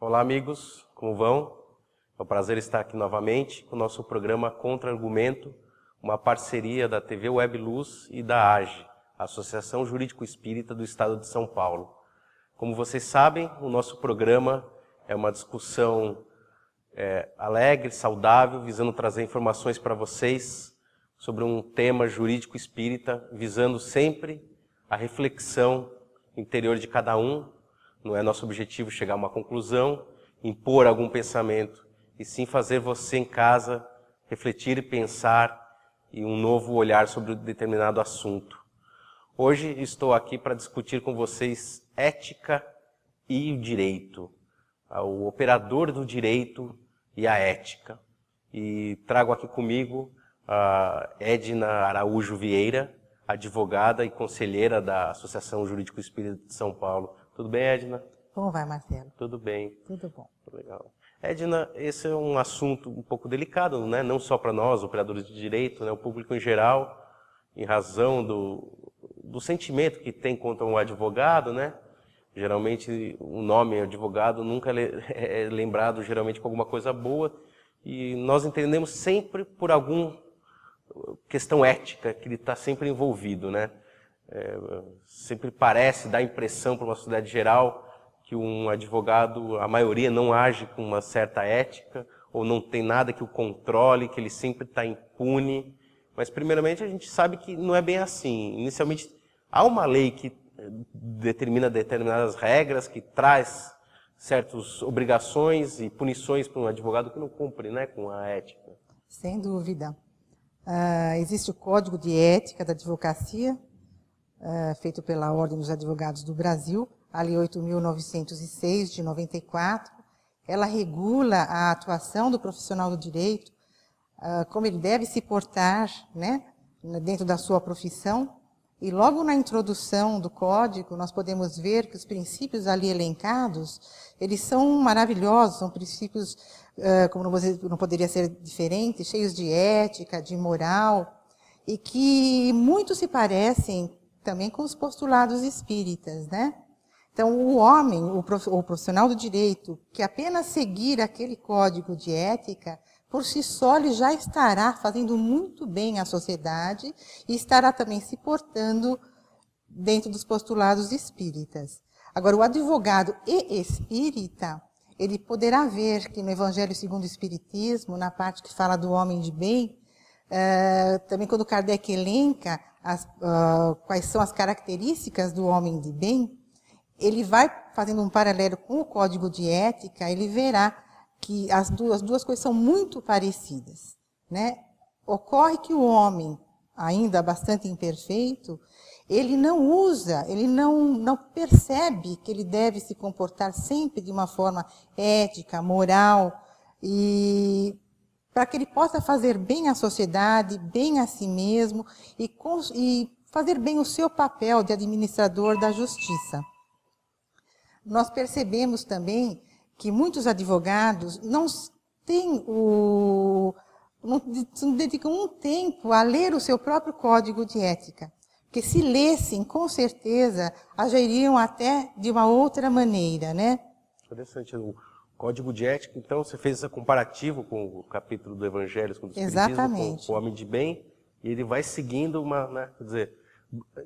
Olá, amigos, como vão? É um prazer estar aqui novamente com o nosso programa Contra-Argumento, uma parceria da TV Web Luz e da AGE, Associação Jurídico Espírita do Estado de São Paulo. Como vocês sabem, o nosso programa é uma discussão alegre, saudável, visando trazer informações para vocês sobre um tema jurídico espírita, visando sempre a reflexão interior de cada um. Não é nosso objetivo chegar a uma conclusão, impor algum pensamento, e sim fazer você em casa refletir e pensar em um novo olhar sobre um determinado assunto. Hoje estou aqui para discutir com vocês ética e o direito, o operador do direito e a ética. E trago aqui comigo a Edna Araújo Vieira, advogada e conselheira da Associação Jurídico Espírita de São Paulo. Tudo bem, Edna? Como vai, Marcelo? Tudo bem. Tudo bom. Legal. Edna, esse é um assunto um pouco delicado, né? Não só para nós, operadores de direito, né? O público em geral, em razão do sentimento que tem contra um advogado, né? Geralmente o nome advogado nunca é lembrado geralmente com alguma coisa boa, e nós entendemos sempre por alguma questão ética que ele está sempre envolvido, né? Sempre parece dar a impressão para uma sociedade geral que um advogado, a maioria, não age com uma certa ética, ou não tem nada que o controle, que ele sempre está impune. Mas, primeiramente, a gente sabe que não é bem assim. Inicialmente, há uma lei que determina determinadas regras, que traz certas obrigações e punições para um advogado que não cumpre, né, com a ética. Sem dúvida. Existe o Código de Ética da Advocacia, feito pela Ordem dos Advogados do Brasil, a Lei 8.906, de 94. Ela regula a atuação do profissional do direito, como ele deve se portar, né, dentro da sua profissão. E logo na introdução do Código, nós podemos ver que os princípios ali elencados, eles são maravilhosos, são princípios, como não poderia ser diferente, cheios de ética, de moral, e que muito se parecem também com os postulados espíritas, né? Então, o homem, o profissional do direito, que apenas seguir aquele código de ética, por si só ele já estará fazendo muito bem à sociedade e estará também se portando dentro dos postulados espíritas. Agora, o advogado e espírita, ele poderá ver que no Evangelho segundo o Espiritismo, na parte que fala do homem de bem, também quando Kardec elenca quais são as características do homem de bem, ele vai fazendo um paralelo com o Código de Ética, ele verá que as duas coisas são muito parecidas, né? Ocorre que o homem, ainda bastante imperfeito, ele não percebe que ele deve se comportar sempre de uma forma ética, moral, e para que ele possa fazer bem à sociedade, bem a si mesmo, e fazer bem o seu papel de administrador da justiça. Nós percebemos também que muitos advogados não dedicam um tempo a ler o seu próprio código de ética. Porque se lessem, com certeza, agiriam até de uma outra maneira, né? Interessante. O código de ética, então, você fez esse comparativo com o capítulo do Evangelho segundo o Espiritismo, exatamente, com o homem de bem, e ele vai seguindo né, quer dizer,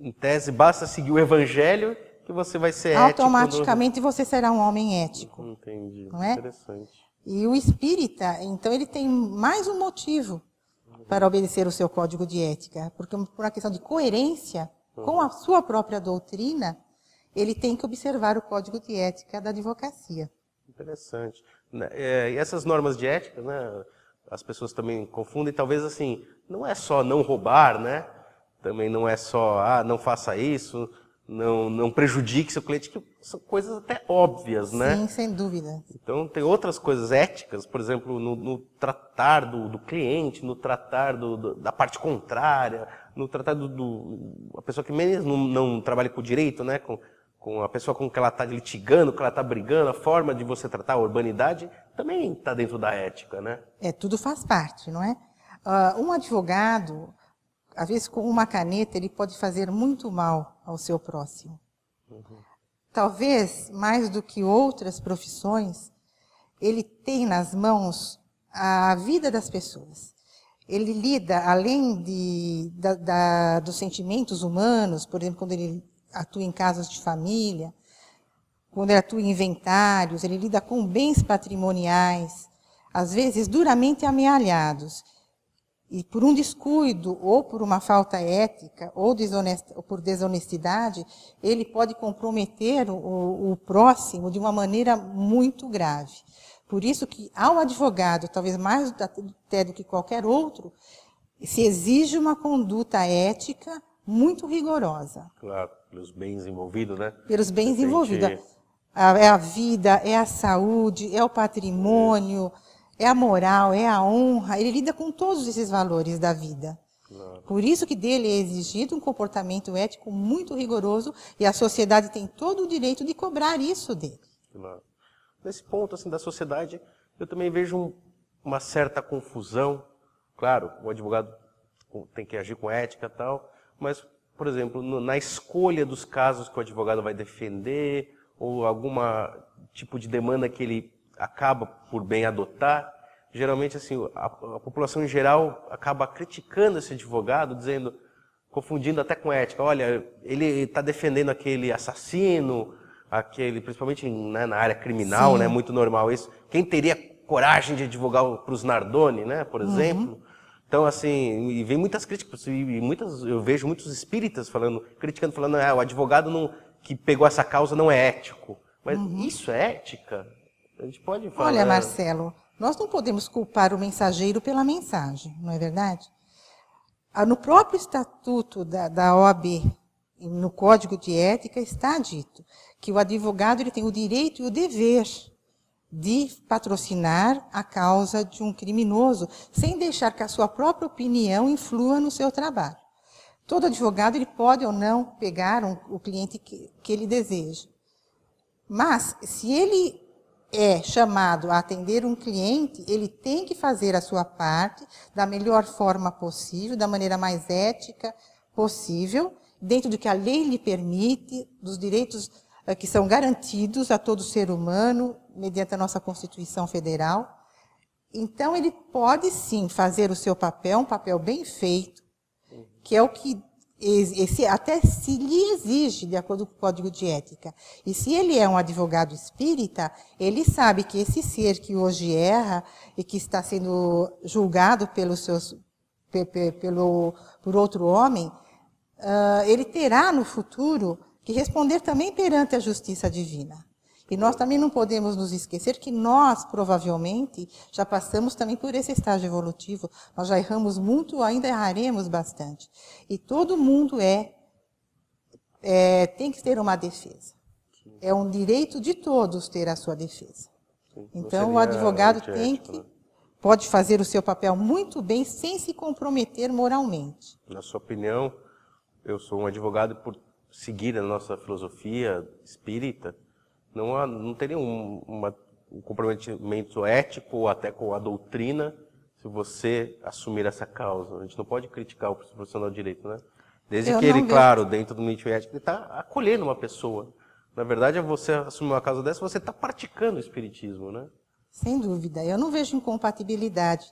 em tese, basta seguir o Evangelho que você vai ser ético. Automaticamente você será um homem ético. Entendi. Não é? Interessante. E o espírita, então, ele tem mais um motivo para obedecer o seu código de ética, porque por uma questão de coerência com a sua própria doutrina, ele tem que observar o código de ética da advocacia. Interessante. E essas normas de ética, né, as pessoas também confundem, talvez assim, não é só não roubar, né? Também não é só, não faça isso, não prejudique seu cliente, que são coisas até óbvias, né? Sim, sem dúvida. Então, tem outras coisas éticas, por exemplo, no tratar do cliente, no tratar da parte contrária, no tratar a pessoa que mesmo não trabalha com direito, né? Com a pessoa com que ela está litigando, que ela está brigando, a forma de você tratar a urbanidade também está dentro da ética, né? Tudo faz parte, não é? Um advogado, às vezes com uma caneta, ele pode fazer muito mal ao seu próximo. Talvez, mais do que outras profissões, ele tem nas mãos a vida das pessoas. Ele lida, além dos sentimentos humanos, por exemplo, quando ele atua em casos de família, quando ele atua em inventários, ele lida com bens patrimoniais, às vezes duramente amealhados. E por um descuido, ou por uma falta ética, ou por desonestidade, ele pode comprometer o próximo de uma maneira muito grave. Por isso que ao advogado, talvez mais até do que qualquer outro, se exige uma conduta ética muito rigorosa. Claro, pelos bens envolvidos, né? Pelos bens envolvidos. É a vida, é a saúde, é o patrimônio, é a moral, é a honra. Ele lida com todos esses valores da vida. Claro. Por isso que dele é exigido um comportamento ético muito rigoroso e a sociedade tem todo o direito de cobrar isso dele. Claro. Nesse ponto assim, da sociedade, eu também vejo uma certa confusão. Claro, o advogado tem que agir com ética e tal, mas, por exemplo, na escolha dos casos que o advogado vai defender, ou algum tipo de demanda que ele acaba por bem adotar, geralmente assim, a população em geral acaba criticando esse advogado, dizendo, confundindo até com ética, olha, ele está defendendo aquele assassino, principalmente na área criminal, né, muito normal isso. Quem teria coragem de advogar para os Nardoni, né, por exemplo? Então, assim, e vem muitas críticas, eu vejo muitos espíritas criticando, falando, o advogado que pegou essa causa não é ético. Mas isso é ética? A gente pode falar... Olha, Marcelo, nós não podemos culpar o mensageiro pela mensagem, não é verdade? No próprio estatuto da OAB, no Código de Ética, está dito que o advogado ele tem o direito e o dever de patrocinar a causa de um criminoso, sem deixar que a sua própria opinião influa no seu trabalho. Todo advogado ele pode ou não pegar o cliente que ele deseja. Mas, se ele é chamado a atender um cliente, ele tem que fazer a sua parte da melhor forma possível, da maneira mais ética possível, dentro do que a lei lhe permite, dos direitos que são garantidos a todo ser humano, mediante a nossa Constituição Federal. Então, ele pode sim fazer o seu papel, um papel bem feito, que é o que até se lhe exige, de acordo com o Código de Ética. E se ele é um advogado espírita, ele sabe que esse ser que hoje erra e que está sendo julgado por outro homem, ele terá no futuro que responder também perante a justiça divina. E nós também não podemos nos esquecer que nós, provavelmente, já passamos também por esse estágio evolutivo. Nós já erramos muito, ainda erraremos bastante. E todo mundo tem que ter uma defesa. É um direito de todos ter a sua defesa. Então, o advogado pode fazer o seu papel muito bem, sem se comprometer moralmente. Na sua opinião, eu sou um advogado por seguir a nossa filosofia espírita, não teria um comprometimento ético ou até com a doutrina se você assumir essa causa. A gente não pode criticar o profissional de direito, né? Desde que ele, claro, dentro do limite ético, ele está acolhendo uma pessoa. Na verdade, você assumir uma causa dessa, você está praticando o espiritismo, né? Sem dúvida. Eu não vejo incompatibilidade.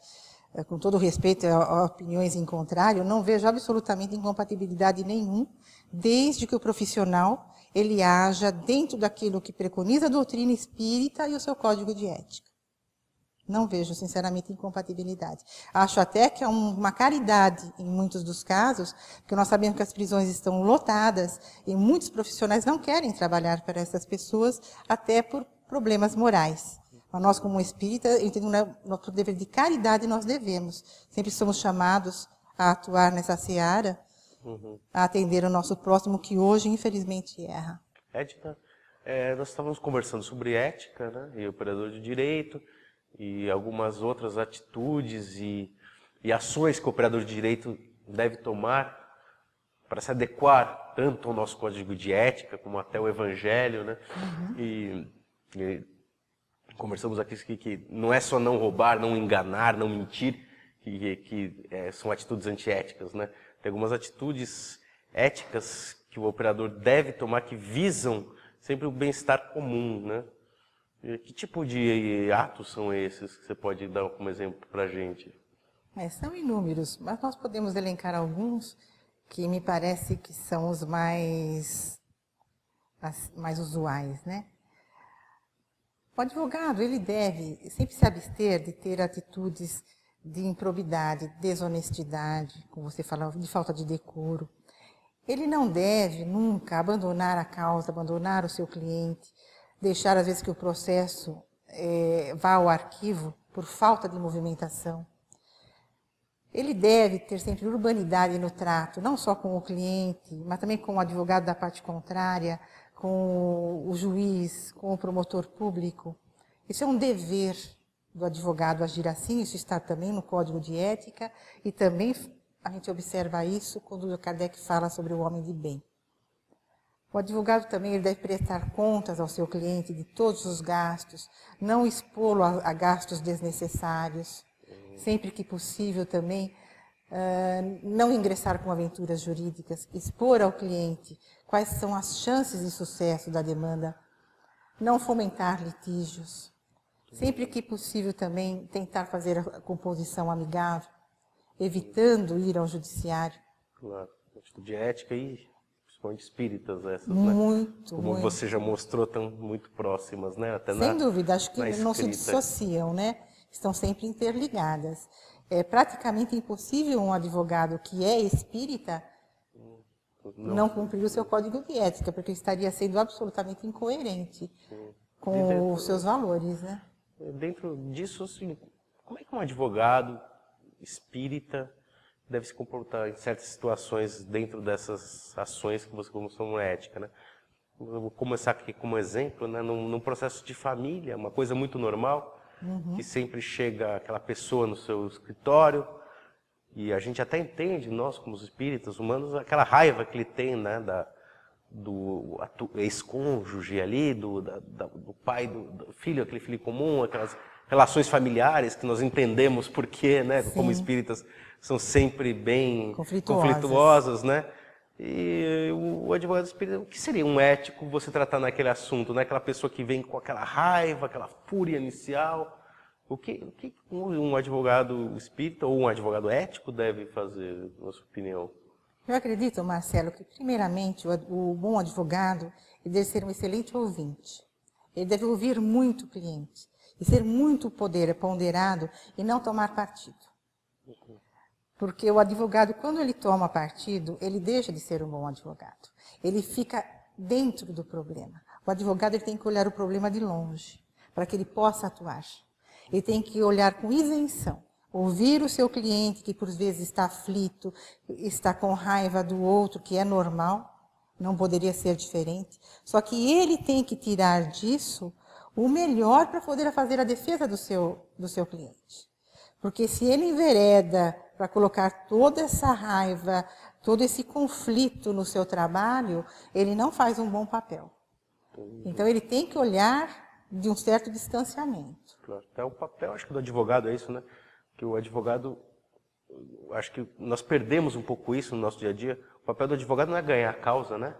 Com todo respeito a opiniões em contrário, eu não vejo absolutamente incompatibilidade nenhum, desde que o profissional ele haja dentro daquilo que preconiza a doutrina espírita e o seu código de ética. Não vejo, sinceramente, incompatibilidade. Acho até que é uma caridade em muitos dos casos, porque nós sabemos que as prisões estão lotadas e muitos profissionais não querem trabalhar para essas pessoas, até por problemas morais. Mas nós, como espírita, entendendo nosso dever de caridade, nós devemos. Sempre somos chamados a atuar nessa seara, a atender o nosso próximo, que hoje, infelizmente, erra. Ética, nós estávamos conversando sobre ética, né, e operador de direito, e algumas outras atitudes e ações que o operador de direito deve tomar para se adequar tanto ao nosso código de ética, como até o evangelho, né? E conversamos aqui que não é só não roubar, não enganar, não mentir, que são atitudes antiéticas, né? Tem algumas atitudes éticas que o operador deve tomar que visam sempre o bem-estar comum, né? E que tipo de atos são esses que você pode dar como exemplo para a gente? São inúmeros, mas nós podemos elencar alguns que me parece que são os mais usuais, né? O advogado, ele deve sempre se abster de ter atitudes de improbidade, desonestidade, como você falou, de falta de decoro. Ele não deve nunca abandonar a causa, abandonar o seu cliente, deixar às vezes que o processo vá ao arquivo por falta de movimentação. Ele deve ter sempre urbanidade no trato, não só com o cliente, mas também com o advogado da parte contrária, com o juiz, com o promotor público. Isso é um dever do advogado agir assim, isso está também no Código de Ética, e também a gente observa isso quando o Kardec fala sobre o homem de bem. O advogado também ele deve prestar contas ao seu cliente de todos os gastos, não expô-lo a gastos desnecessários, sempre que possível também, não ingressar com aventuras jurídicas, expor ao cliente quais são as chances de sucesso da demanda, não fomentar litígios, sempre que possível também tentar fazer a composição amigável, evitando ir ao judiciário. Claro, atitude ética e principalmente espíritas essas, muito, né? Como muito. você já mostrou, estão muito próximas, né? Até Sem dúvida, acho que não se dissociam, né? Estão sempre interligadas. É praticamente impossível um advogado que é espírita não cumprir o seu código de ética, porque estaria sendo absolutamente incoerente com os seus valores, né? Dentro disso, assim, como é que um advogado espírita deve se comportar em certas situações dentro dessas ações que você começou na ética, né? Eu vou começar aqui como exemplo, né? Num processo de família, uma coisa muito normal, que sempre chega aquela pessoa no seu escritório e a gente até entende, nós como os espíritas humanos, aquela raiva que ele tem, né? Do ex-cônjuge ali, do pai, do filho, aquele filho comum, aquelas relações familiares que nós entendemos porque, né, como espíritas, são sempre bem conflituosas, né? E o advogado espírita, o que seria um ético você tratar naquele assunto, né? Aquela pessoa que vem com aquela raiva, aquela fúria inicial. O que um advogado espírita ou um advogado ético deve fazer, na sua opinião? Eu acredito, Marcelo, que primeiramente o bom advogado ele deve ser um excelente ouvinte. Ele deve ouvir muito o cliente e ser muito ponderado e não tomar partido. Porque o advogado, quando ele toma partido, ele deixa de ser um bom advogado. Ele fica dentro do problema. O advogado ele tem que olhar o problema de longe, para que ele possa atuar. Ele tem que olhar com isenção. Ouvir o seu cliente, que por vezes está aflito, está com raiva do outro, que é normal, não poderia ser diferente. Só que ele tem que tirar disso o melhor para poder fazer a defesa do seu cliente. Porque se ele envereda para colocar toda essa raiva, todo esse conflito no seu trabalho, ele não faz um bom papel. Então ele tem que olhar de um certo distanciamento. Claro. Até o papel, acho que do advogado é isso, né? Que o advogado, acho que nós perdemos um pouco isso no nosso dia a dia. O papel do advogado não é ganhar a causa, né?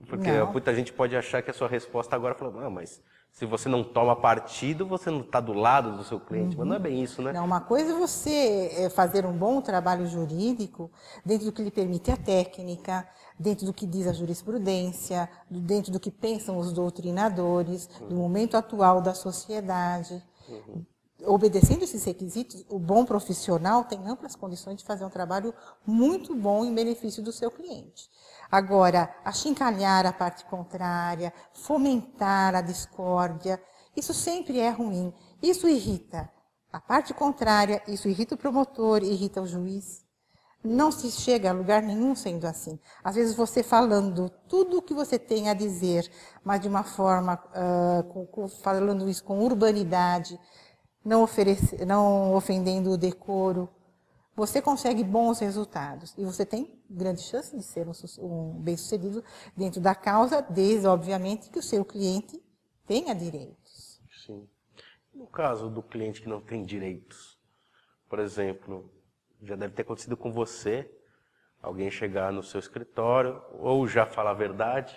Porque muita gente pode achar que a sua resposta agora é mas se você não toma partido, você não está do lado do seu cliente. Mas não é bem isso, né? Não, uma coisa é você fazer um bom trabalho jurídico dentro do que lhe permite a técnica, dentro do que diz a jurisprudência, dentro do que pensam os doutrinadores, do momento atual da sociedade. Obedecendo esses requisitos, o bom profissional tem amplas condições de fazer um trabalho muito bom em benefício do seu cliente. Agora, achincalhar a parte contrária, fomentar a discórdia, isso sempre é ruim. Isso irrita a parte contrária, isso irrita o promotor, irrita o juiz. Não se chega a lugar nenhum sendo assim. Às vezes você falando tudo o que você tem a dizer, mas de uma forma, falando isso com urbanidade, não ofendendo o decoro, você consegue bons resultados. E você tem grande chance de ser um bem-sucedido dentro da causa, desde, obviamente, que o seu cliente tenha direitos. Sim. No caso do cliente que não tem direitos, por exemplo, já deve ter acontecido com você, alguém chegar no seu escritório, ou já falar a verdade,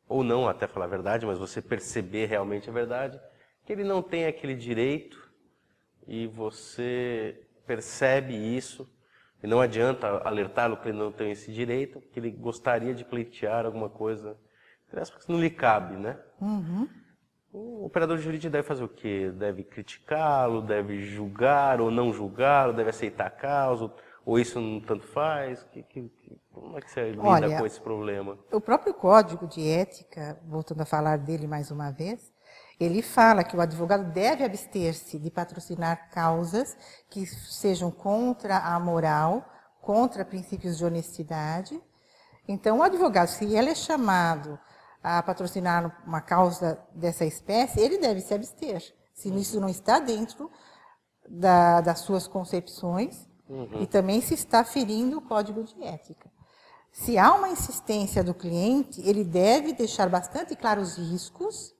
ou não até falar a verdade, mas você perceber realmente a verdade, que ele não tem aquele direito e você percebe isso, e não adianta alertá-lo que ele não tem esse direito, que ele gostaria de pleitear alguma coisa, que não lhe cabe, né? Uhum. O operador jurídico deve fazer o quê? Deve criticá-lo, deve julgar ou não julgar, deve aceitar a causa, ou isso não tanto faz? Como é que você lida com esse problema? O próprio Código de Ética, voltando a falar dele mais uma vez, ele fala que o advogado deve abster-se de patrocinar causas que sejam contra a moral, contra princípios de honestidade. Então, o advogado, se ele é chamado a patrocinar uma causa dessa espécie, ele deve se abster, se isso não está dentro das suas concepções e também se está ferindo o Código de Ética. Se há uma insistência do cliente, ele deve deixar bastante claros os riscos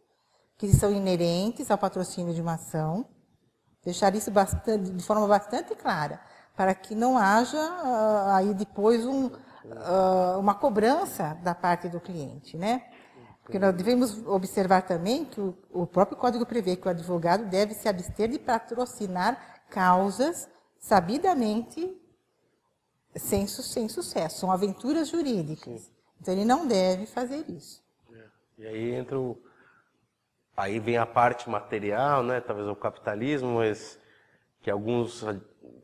que são inerentes ao patrocínio de uma ação, deixar isso de forma bastante clara, para que não haja aí depois uma cobrança da parte do cliente, né? Porque nós devemos observar também que o próprio Código prevê que o advogado deve se abster de patrocinar causas sabidamente sem sucesso, são aventuras jurídicas. Sim. Então ele não deve fazer isso. E aí aí vem a parte material, né? Talvez o capitalismo, mas que alguns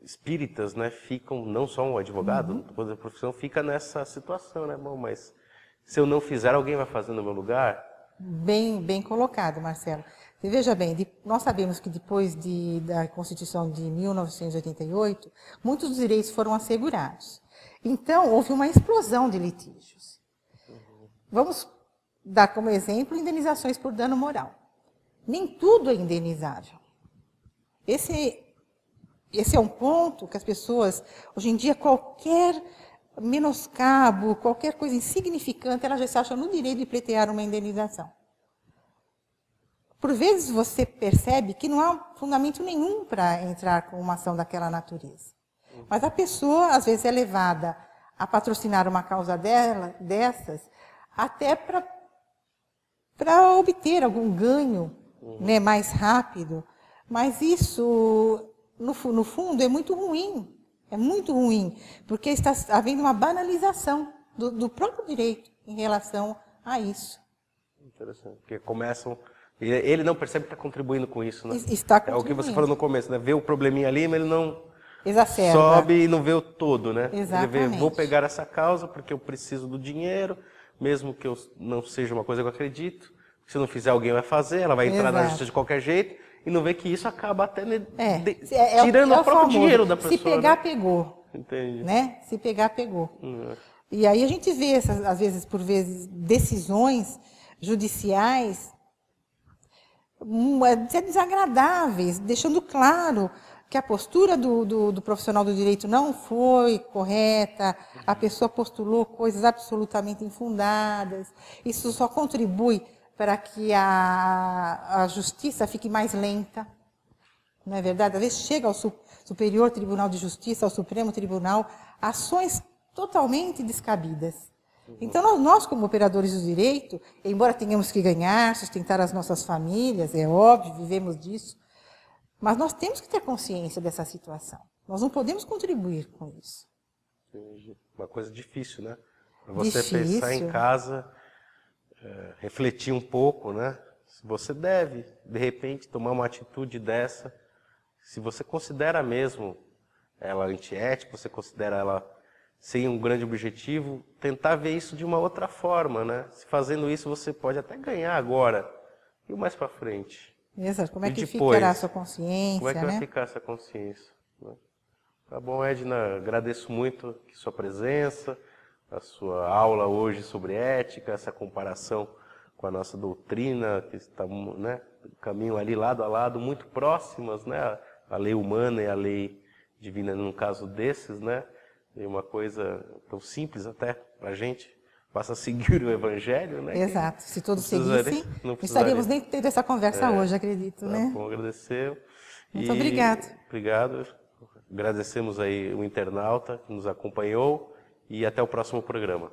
espíritas, né, ficam, não só um advogado, toda a profissão fica nessa situação, né? Bom, mas se eu não fizer, alguém vai fazer no meu lugar? Bem colocado, Marcelo. Você veja bem, nós sabemos que depois da Constituição de 1988, muitos dos direitos foram assegurados. Então, houve uma explosão de litígios. Vamos dar como exemplo indenizações por dano moral. Nem tudo é indenizável. Esse é um ponto que as pessoas, hoje em dia, qualquer menoscabo, qualquer coisa insignificante, elas já se acham no direito de pleitear uma indenização. Por vezes você percebe que não há fundamento nenhum para entrar com uma ação daquela natureza. Mas a pessoa, às vezes, é levada a patrocinar uma causa dessas, até para obter algum ganho, né, mais rápido. Mas isso, no fundo, é muito ruim. É muito ruim, porque está havendo uma banalização do próprio direito em relação a isso. Interessante, porque começam... Ele não percebe que está contribuindo com isso, né? Está contribuindo. É o que você falou no começo, né? Vê o probleminha ali, mas ele não exacerba. Sobe e não vê o todo, né? Exatamente. Ele vê, vou pegar essa causa porque eu preciso do dinheiro, mesmo que eu não seja uma coisa que eu acredito. Se eu não fizer, alguém vai fazer, ela vai entrar na justiça de qualquer jeito. E não vê que isso acaba até tirando o próprio dinheiro da pessoa. Se pegar, né? Pegou. Entendi. Né? Se pegar, pegou. E aí a gente vê, às vezes, por vezes, decisões judiciais desagradáveis, deixando claro que a postura do profissional do direito não foi correta, a pessoa postulou coisas absolutamente infundadas. Isso só contribui para que a justiça fique mais lenta. Não é verdade? Às vezes chega ao Superior Tribunal de Justiça, ao Supremo Tribunal, ações totalmente descabidas. Então, nós, como operadores do direito, embora tenhamos que ganhar, sustentar as nossas famílias, é óbvio, vivemos disso, mas nós temos que ter consciência dessa situação. Nós não podemos contribuir com isso. Uma coisa difícil, né? Para você pensar em casa, refletir um pouco, né? Se você deve, de repente, tomar uma atitude dessa, se você considera mesmo ela antiética, você considera ela sem um grande objetivo, tentar ver isso de uma outra forma, né? Se fazendo isso, você pode até ganhar agora e mais para frente. Exato. Como é que ficará a sua consciência, como é que né? vai ficar essa consciência? Né? Tá bom, Edna, agradeço muito a sua presença, a sua aula hoje sobre ética, essa comparação com a nossa doutrina, que está, né, caminho ali lado a lado, muito próximas, né? A lei humana e a lei divina, num caso desses, né? É uma coisa tão simples até para a gente, basta seguir o Evangelho, né? Exato, se todos seguissem, não estaríamos nem tendo essa conversa hoje, acredito, né? Bom, agradecer. Muito obrigado. Obrigado. Agradecemos aí o internauta que nos acompanhou e até o próximo programa.